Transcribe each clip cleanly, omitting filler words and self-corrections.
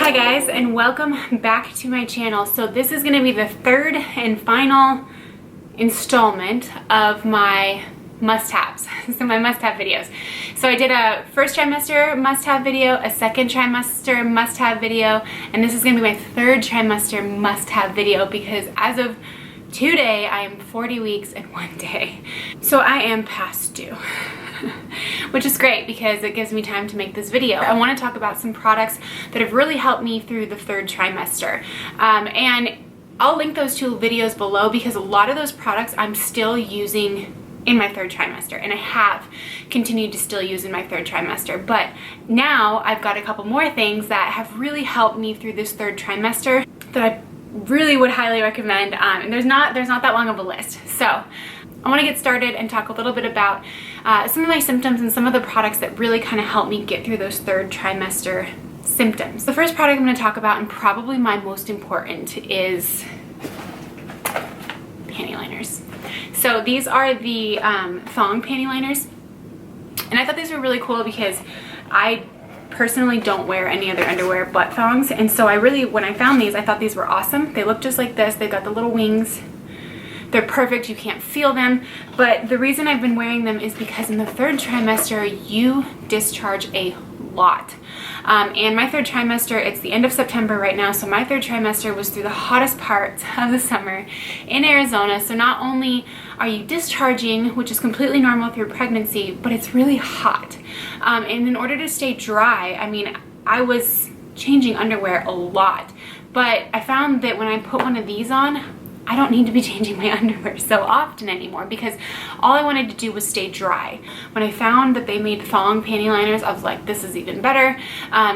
Hi guys, and welcome back to my channel. So this is going to be the third and final installment of my must-haves, so my must-have videos. So I did a first trimester must-have video, a second trimester must-have video, and this is going to be my third trimester must-have video because as of today I am 40 weeks and 1 day. So I am past due. Which is great because it gives me time to make this video. I want to talk about some products that have really helped me through the third trimester. And I'll link those two videos below because a lot of those products I'm still using in my third trimester, and I have continued to still use in my third trimester. But now I've got a couple more things that have really helped me through this third trimester that I really would highly recommend. And there's not that long of a list. So I want to get started and talk a little bit about some of my symptoms and some of the products that really kind of help me get through those third trimester symptoms. The first product I'm going to talk about, and probably my most important, is panty liners. So these are the thong panty liners, and I thought these were really cool because I personally don't wear any other underwear but thongs, and so when I found these, I thought these were awesome. They look just like this. They've got the little wings. They're perfect, you can't feel them, but the reason I've been wearing them is because in the third trimester you discharge a lot. And my third trimester, it's the end of September right now, so my third trimester was through the hottest parts of the summer in Arizona. So not only are you discharging, which is completely normal through pregnancy, but it's really hot. And in order to stay dry, I mean, I was changing underwear a lot, but I found that when I put one of these on, I don't need to be changing my underwear so often anymore because all I wanted to do was stay dry. When I found that they made thong panty liners, I was like, this is even better.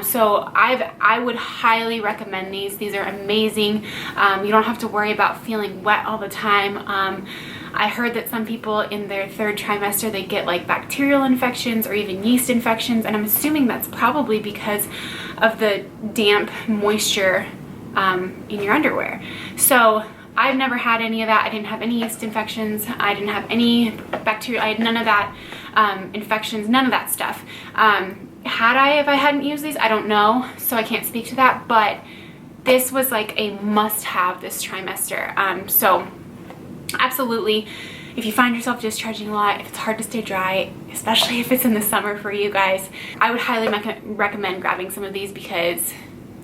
So I would highly recommend these. These are amazing. You don't have to worry about feeling wet all the time. I heard that some people in their third trimester, they get like bacterial infections or even yeast infections, and I'm assuming that's probably because of the damp moisture in your underwear. So I've never had any of that. I didn't have any yeast infections. I didn't have any bacteria. I had none of that infections, none of that stuff. Had I, if I hadn't used these? I don't know, so I can't speak to that, but this was like a must-have this trimester. So absolutely, if you find yourself discharging a lot, if it's hard to stay dry, especially if it's in the summer for you guys, I would highly recommend grabbing some of these because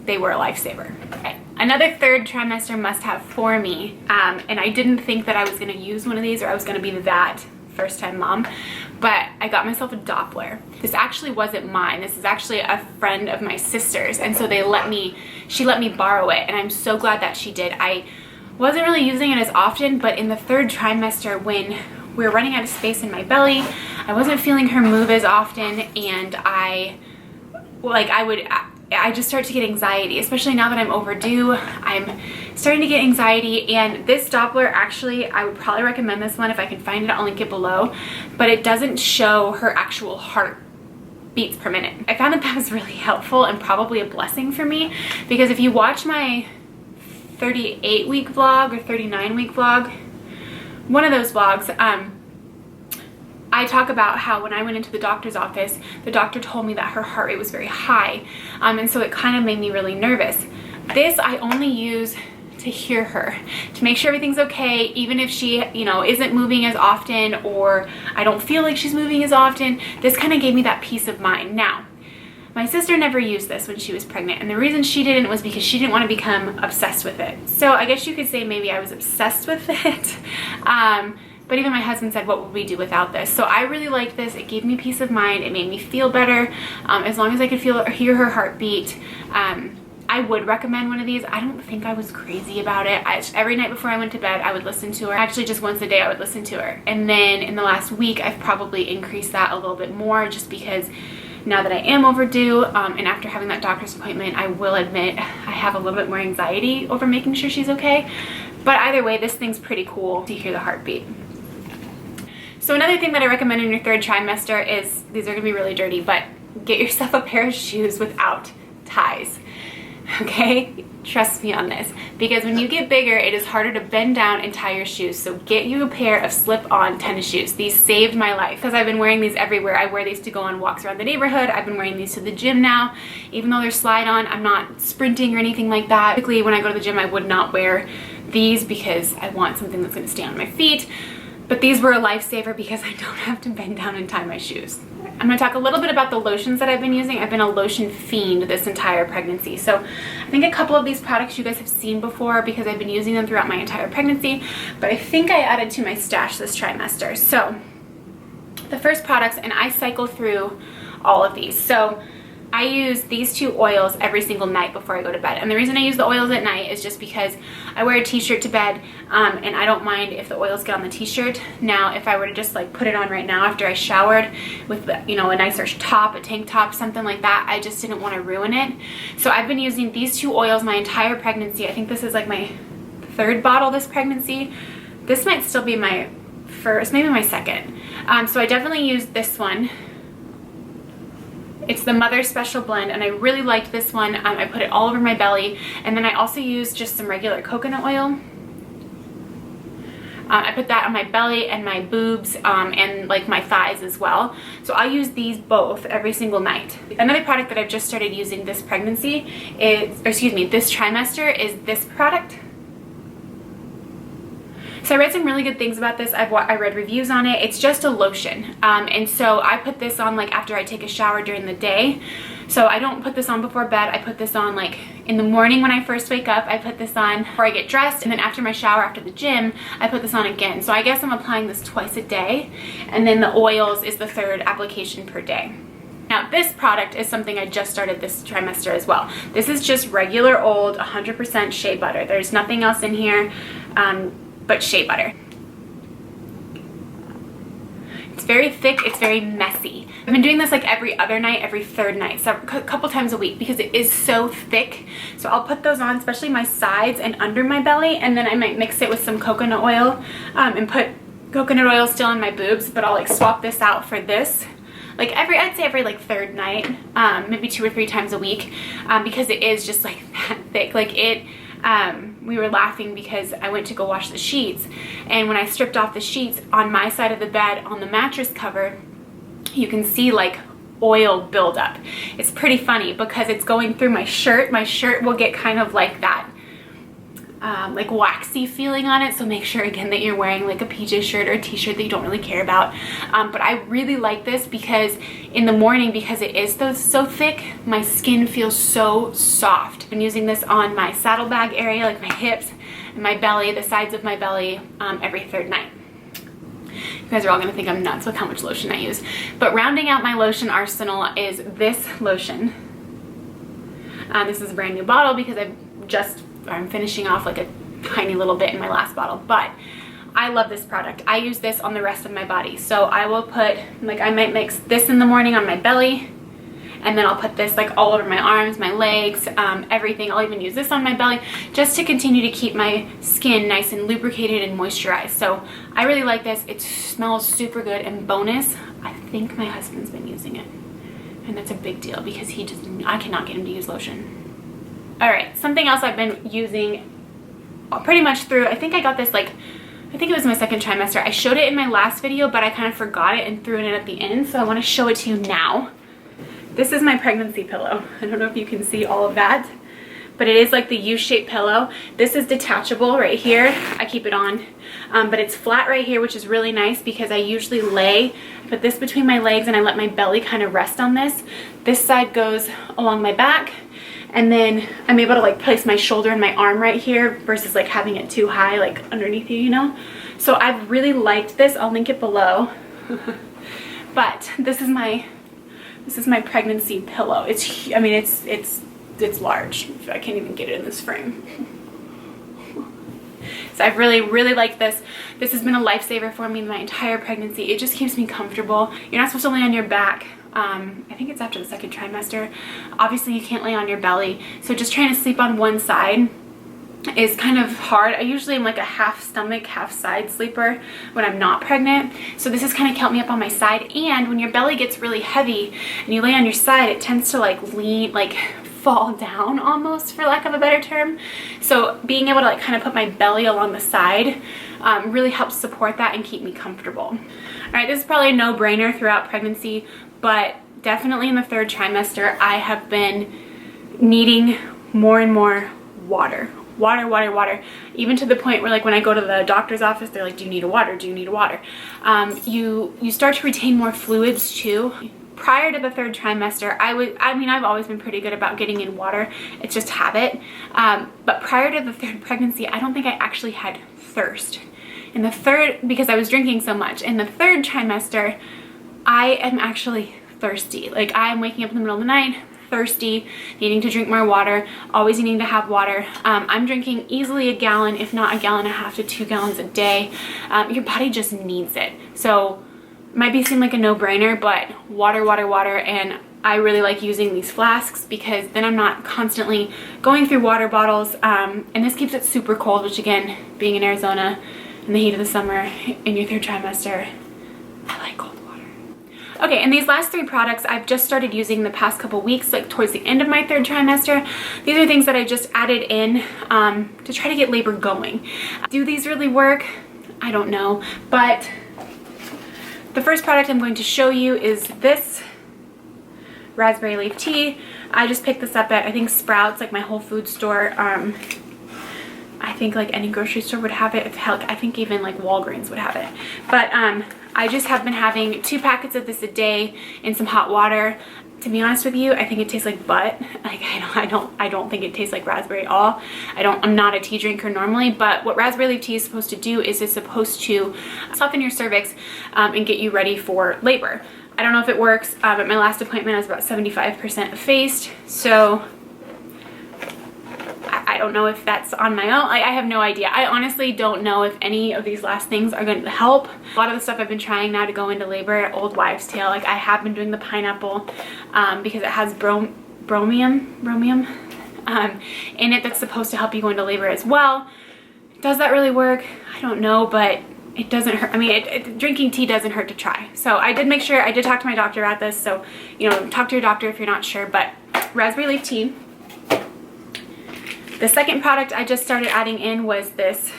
they were a lifesaver. Okay. Another third trimester must-have for me, and I didn't think that I was going to use one of these or I was going to be that first-time mom, but I got myself a Doppler. This actually wasn't mine. This is actually a friend of my sister's, and so she let me borrow it, and I'm so glad that she did. I wasn't really using it as often, but in the third trimester when we were running out of space in my belly, I wasn't feeling her move as often, and I just start to get anxiety, especially now that I'm overdue. I'm starting to get anxiety, and this Doppler, actually, I would probably recommend this one. If I can find it, I'll link it below, but it doesn't show her actual heart beats per minute. I found that that was really helpful and probably a blessing for me because if you watch my 38-week vlog or 39-week vlog, one of those vlogs, I talk about how when I went into the doctor's office, the doctor told me that her heart rate was very high, and so it kind of made me really nervous. This I only use to hear her, to make sure everything's okay, even if she, isn't moving as often or I don't feel like she's moving as often. This kind of gave me that peace of mind. Now, my sister never used this when she was pregnant, and the reason she didn't was because she didn't want to become obsessed with it. So I guess you could say maybe I was obsessed with it. But even my husband said, what would we do without this? So I really liked this. It gave me peace of mind. It made me feel better. As long as I could hear her heartbeat, I would recommend one of these. I don't think I was crazy about it. Every night before I went to bed, I would listen to her. Actually, just once a day, I would listen to her. And then in the last week, I've probably increased that a little bit more just because now that I am overdue, and after having that doctor's appointment, I will admit I have a little bit more anxiety over making sure she's okay. But either way, this thing's pretty cool to hear the heartbeat. So another thing that I recommend in your third trimester is, these are gonna be really dirty, but get yourself a pair of shoes without ties. okay? Trust me on this, because when you get bigger, it is harder to bend down and tie your shoes. So get you a pair of slip-on tennis shoes. These saved my life because I've been wearing these everywhere. I wear these to go on walks around the neighborhood. I've been wearing these to the gym now. Even though they're slide-on, I'm not sprinting or anything like that. Typically, when I go to the gym, I would not wear these because I want something that's going to stay on my feet. But these were a lifesaver because I don't have to bend down and tie my shoes. I'm going to talk a little bit about the lotions that I've been using. I've been a lotion fiend this entire pregnancy. So I think a couple of these products you guys have seen before because I've been using them throughout my entire pregnancy. But I think I added to my stash this trimester. So the first products, and I cycle through all of these. So I use these two oils every single night before I go to bed. And the reason I use the oils at night is just because I wear a t-shirt to bed, and I don't mind if the oils get on the t-shirt. Now, if I were to just like put it on right now after I showered with, you know, a nicer top, a tank top, something like that, I just didn't want to ruin it. So I've been using these two oils my entire pregnancy. I think this is like my third bottle this pregnancy. This might still be my first, maybe my second. So I definitely use this one. It's the Mother Special Blend, and I really liked this one. I put it all over my belly, and then I also used just some regular coconut oil. I put that on my belly and my boobs and like my thighs as well. So I use these both every single night. Another product that I've just started using this pregnancy is, or excuse me, this trimester is this product. So I read some really good things about this. I read reviews on it. It's just a lotion. And so I put this on like after I take a shower during the day. So I don't put this on before bed. I put this on like in the morning when I first wake up. I put this on before I get dressed. And then after my shower, after the gym, I put this on again. So I guess I'm applying this twice a day. And then the oils is the third application per day. Now this product is something I just started this trimester as well. This is just regular old 100% shea butter. There's nothing else in here but shea butter. It's very thick, it's very messy. I've been doing this like every other night, every third night, so a couple times a week because it is so thick. So I'll put those on, especially my sides and under my belly, and then I might mix it with some coconut oil and put coconut oil still on my boobs, but I'll like swap this out for this. Like I'd say every like third night, maybe 2 or 3 times a week, because it is just like that thick. Like it, we were laughing because I went to go wash the sheets, and when I stripped off the sheets on my side of the bed on the mattress cover, you can see like oil buildup. It's pretty funny because it's going through my shirt. My shirt will get kind of like that like waxy feeling on it, so make sure again that you're wearing like a PJ shirt or a t-shirt that you don't really care about. But I really like this because in the morning, because it is so thick, my skin feels so soft. I've been using this on my saddlebag area, like my hips and my belly, the sides of my belly, every third night. You guys are all gonna think I'm nuts with how much lotion I use. But rounding out my lotion arsenal is this lotion. This is a brand new bottle because I'm finishing off like a tiny little bit in my last bottle, but I love this product. I use this on the rest of my body. So I will put, like I might mix this in the morning on my belly, and then I'll put this like all over my arms, my legs, everything. I'll even use this on my belly just to continue to keep my skin nice and lubricated and moisturized. So I really like this. It smells super good, and bonus, I think my husband's been using it. And that's a big deal because I cannot get him to use lotion. All right, something else I've been using pretty much through, I think I got this like, I think it was my second trimester. I showed it in my last video, but I kind of forgot it and threw it in at the end, so I want to show it to you now. This is my pregnancy pillow. I don't know if you can see all of that, but it is like the U-shaped pillow. This is detachable right here. I keep it on, but it's flat right here, which is really nice because I usually put this between my legs and I let my belly kind of rest on this. This side goes along my back, and then I'm able to like place my shoulder and my arm right here versus like having it too high like underneath you, you know? So I've really liked this. I'll link it below. But this is my pregnancy pillow. It's, I mean, it's large. I can't even get it in this frame. So I've really liked this. This has been a lifesaver for me my entire pregnancy. It just keeps me comfortable. You're not supposed to lay on your back. I think it's after the second trimester. Obviously you can't lay on your belly. So just trying to sleep on one side is kind of hard. I usually am like a half stomach, half side sleeper when I'm not pregnant. So this has kind of kept me up on my side. And when your belly gets really heavy and you lay on your side, it tends to like lean, like fall down almost, for lack of a better term. So being able to like kind of put my belly along the side really helps support that and keep me comfortable. All right, this is probably a no-brainer throughout pregnancy, but definitely in the 3rd trimester, I have been needing more and more water. Water, even to the point where like when I go to the doctor's office, they're like, do you need a water? Do you need a water? You start to retain more fluids too. Prior to the 3rd trimester, I've always been pretty good about getting in water. It's just habit. But prior to the 3rd pregnancy, I don't think I actually had thirst. In the 3rd, because I was drinking so much, in the 3rd trimester, I am actually thirsty. Like I'm waking up in the middle of the night, thirsty, needing to drink more water, always needing to have water. I'm drinking easily a gallon, if not a gallon and a half to 2 gallons a day. Your body just needs it. So it might seem like a no-brainer, but water, and I really like using these flasks because then I'm not constantly going through water bottles, and this keeps it super cold, which again, being in Arizona in the heat of the summer in your 3rd trimester, I like cold water. Okay, and these last 3 products I've just started using the past couple weeks, like towards the end of my 3rd trimester. These are things that I just added in to try to get labor going. Do these really work? I don't know, but the first product I'm going to show you is this raspberry leaf tea. I just picked this up at, I think, Sprouts, like my Whole Foods store. I think like any grocery store would have it. Heck, I think even like Walgreens would have it. But I just have been having 2 packets of this a day in some hot water. To be honest with you, I think it tastes like butt. Like I don't think it tastes like raspberry at all. I'm not a tea drinker normally, but what raspberry leaf tea is supposed to do is it's supposed to soften your cervix and get you ready for labor. I don't know if it works, but my last appointment I was about 75% effaced, so I don't know if that's on my own. I have no idea. I honestly don't know if any of these last things are going to help. A lot of the stuff I've been trying now to go into labor, old wives' tale. Like I have been doing the pineapple because it has bromium in it that's supposed to help you go into labor as well. Does that really work? I don't know, but it doesn't hurt. I mean, drinking tea doesn't hurt to try. So I did make sure, I did talk to my doctor about this. So, you know, talk to your doctor if you're not sure, but raspberry leaf tea. The second product I just started adding in was this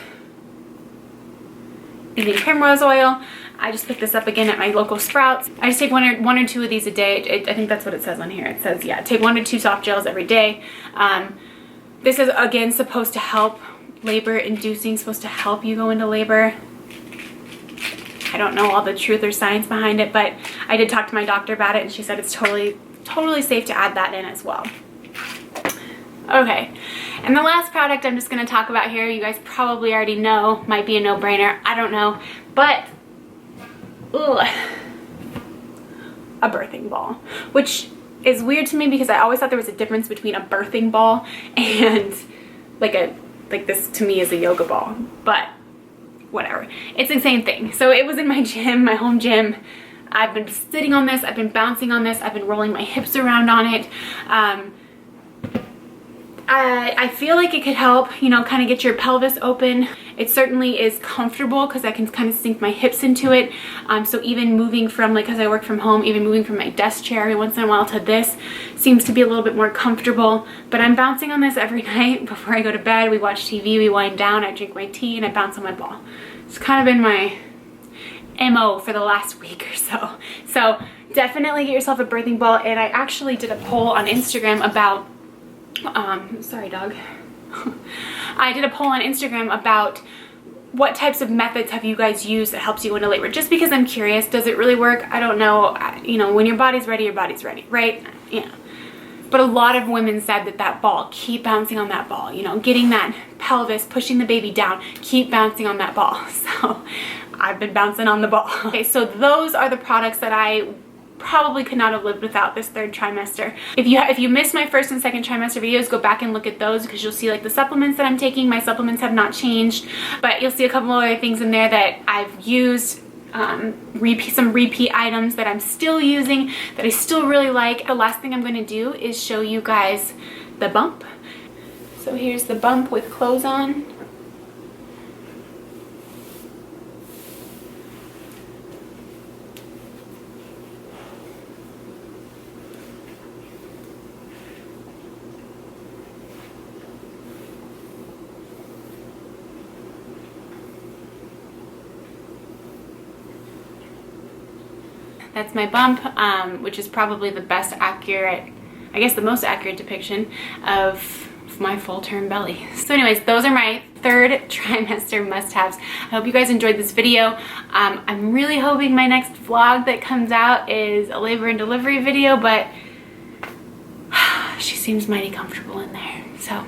evening primrose oil. I just picked this up again at my local Sprouts. I just take one or 2 of these a day. I think that's what it says on here. It says, yeah, take 1 to 2 soft gels every day. This is again supposed to help labor inducing, supposed to help you go into labor. I don't know all the truth or science behind it, but I did talk to my doctor about it and she said it's totally safe to add that in as well. Okay, and the last product I'm just going to talk about here, you guys probably already know, might be a no-brainer, I don't know, but ugh, a birthing ball, which is weird to me because I always thought there was a difference between a birthing ball and like this to me is a yoga ball, but whatever, it's the same thing. So it was in my gym, my home gym. I've been sitting on this, I've been bouncing on this, I've been rolling my hips around on it. I feel like it could help, you know, kind of get your pelvis open. It certainly is comfortable because I can kind of sink my hips into it. So even moving from, like, because I work from home, even moving from my desk chair every once in a while to this seems to be a little bit more comfortable. But I'm bouncing on this every night before I go to bed. We watch TV, we wind down, I drink my tea, and I bounce on my ball. It's kind of been my MO for the last week or so. So definitely get yourself a birthing ball. And I actually did a poll on Instagram about sorry dog. I did a poll on Instagram about what types of methods have you guys used that helps you into labor, just because I'm curious. Does it really work? I don't know. You know, when your body's ready, right? Yeah. But a lot of women said that ball, keep bouncing on that ball, you know, getting that pelvis, pushing the baby down, keep bouncing on that ball. So I've been bouncing on the ball. Okay, so those are the products that I probably could not have lived without this third trimester. If you missed my first and second trimester videos, go back and look at those, because you'll see like the supplements that I'm taking. My supplements have not changed, but you'll see a couple other things in there that I've used, some repeat items that I'm still using that I still really like. The last thing I'm going to do is show you guys the bump. So here's the bump with clothes on. That's my bump, which is probably the best accurate, I guess the most accurate depiction of my full-term belly. So anyways, those are my third trimester must-haves. I hope you guys enjoyed this video. I'm really hoping my next vlog that comes out is a labor and delivery video, but she seems mighty comfortable in there. So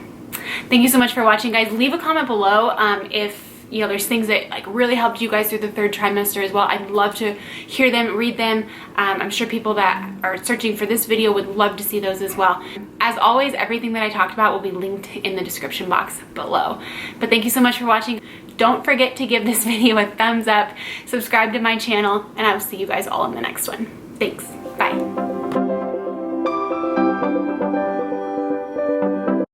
thank you so much for watching, guys. Leave a comment below if you know there's things that like really helped you guys through the third trimester as well. I'd love to hear them, read them. I'm sure people that are searching for this video would love to see those as well. As always, everything that I talked about will be linked in the description box below. But thank you so much for watching. Don't forget to give this video a thumbs up, subscribe to my channel, and I will see you guys all in the next one. Thanks. Bye.